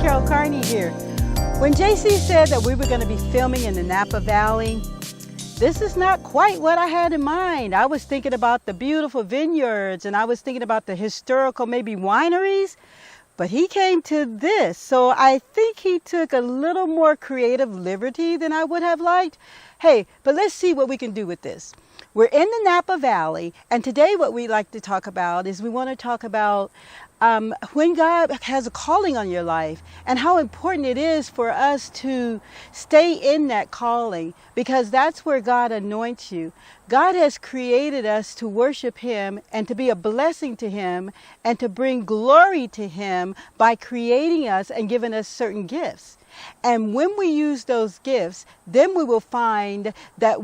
Carol Carney here. When JC said that we were going to be filming in the Napa Valley, this is not quite what I had in mind. I was thinking about the beautiful vineyards and I was thinking about the historical maybe wineries, but he came to this. So I think he took a little more creative liberty than I would have liked. Hey, but let's see what we can do with this. We're in the Napa Valley, and today what we like to talk about is we want to talk about when God has a calling on your life and how important it is for us to stay in that calling, because that's where God anoints you. God has created us to worship Him and to be a blessing to Him and to bring glory to Him by creating us and giving us certain gifts. And when we use those gifts, then we will find that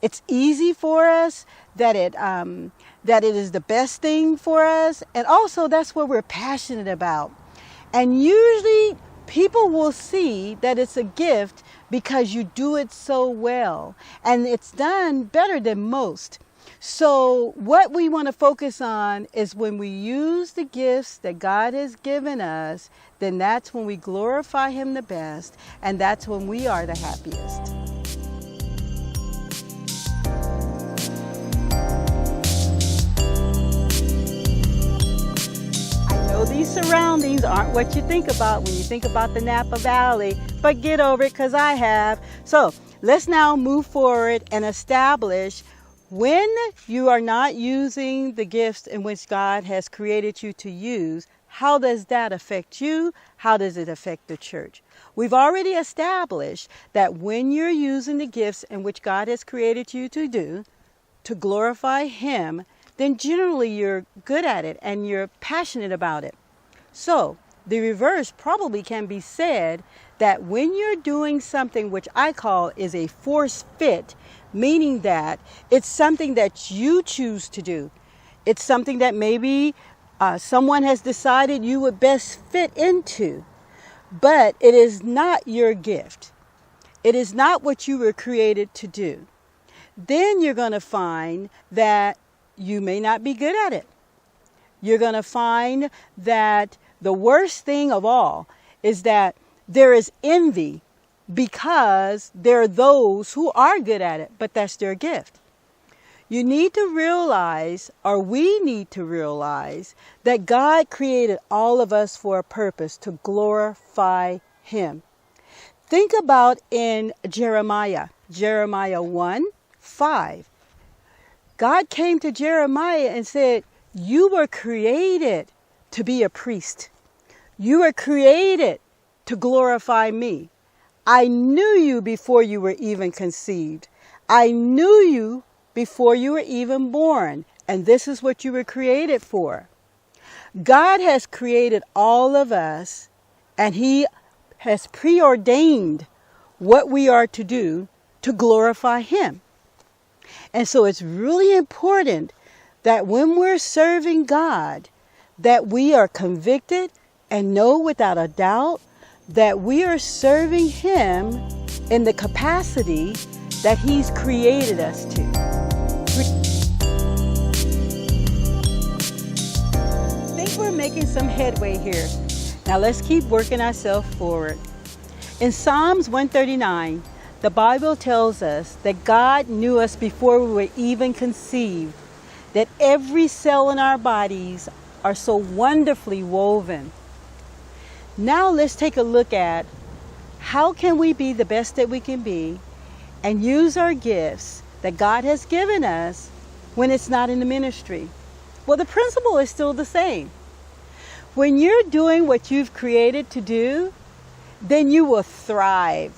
it's easy for us, that it is the best thing for us, and also that's what we're passionate about. And usually people will see that it's a gift because you do it so well, and it's done better than most. So what we want to focus on is when we use the gifts that God has given us, then that's when we glorify Him the best, and that's when we are the happiest. These surroundings aren't what you think about when you think about the Napa Valley, but get over it because I have. So let's now move forward and establish when you are not using the gifts in which God has created you to use, how does that affect you? How does it affect the church? We've already established that when you're using the gifts in which God has created you to do, to glorify Him, then generally you're good at it and you're passionate about it. So the reverse probably can be said, that when you're doing something which I call is a force fit, meaning that it's something that you choose to do. It's something that maybe someone has decided you would best fit into, but it is not your gift. It is not what you were created to do. Then you're going to find that you may not be good at it. You're going to find that the worst thing of all is that there is envy, because there are those who are good at it, but that's their gift. You need to realize, or we need to realize, that God created all of us for a purpose, to glorify Him. Think about in Jeremiah 1:5. God came to Jeremiah and said, you were created to be a priest. You were created to glorify me. I knew you before you were even conceived. I knew you before you were even born. And this is what you were created for. God has created all of us, and He has preordained what we are to do to glorify Him. And so it's really important that when we're serving God, that we are convicted and know without a doubt that we are serving Him in the capacity that He's created us to. I think we're making some headway here. Now let's keep working ourselves forward. In Psalms 139, the Bible tells us that God knew us before we were even conceived, that every cell in our bodies are so wonderfully woven. Now let's take a look at how can we be the best that we can be and use our gifts that God has given us when it's not in the ministry. Well, the principle is still the same. When you're doing what you've created to do, then you will thrive.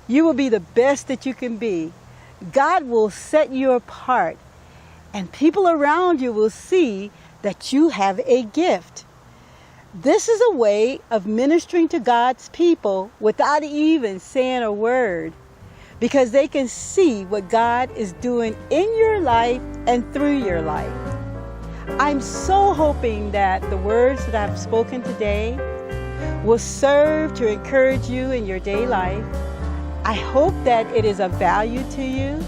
You will be the best that you can be. God will set you apart, and people around you will see that you have a gift. This is a way of ministering to God's people without even saying a word, because they can see what God is doing in your life and through your life. I'm so hoping that the words that I've spoken today will serve to encourage you in your day life. I hope that it is of value to you,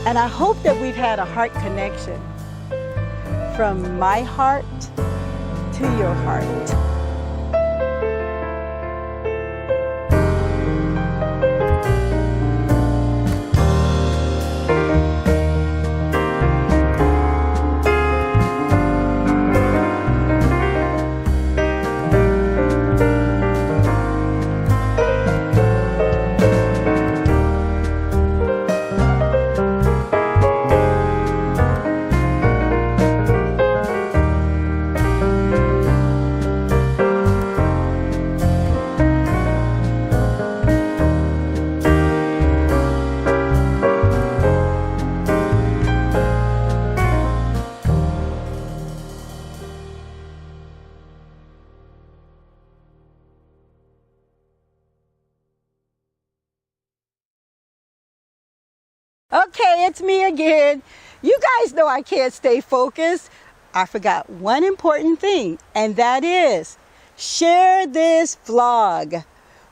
and I hope that we've had a heart connection from my heart to your heart. Okay, it's me again. You guys know I can't stay focused. I forgot one important thing, and that is share this vlog.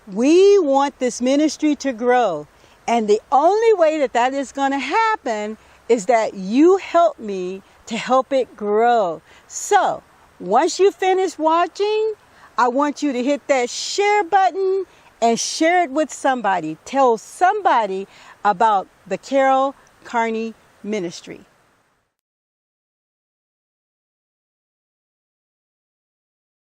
We want this ministry to grow, and the only way that that is going to happen is that you help me to help it grow. So, once you finish watching, I want you to hit that share button and share it with somebody. Tell somebody about the Carol Carney Ministry.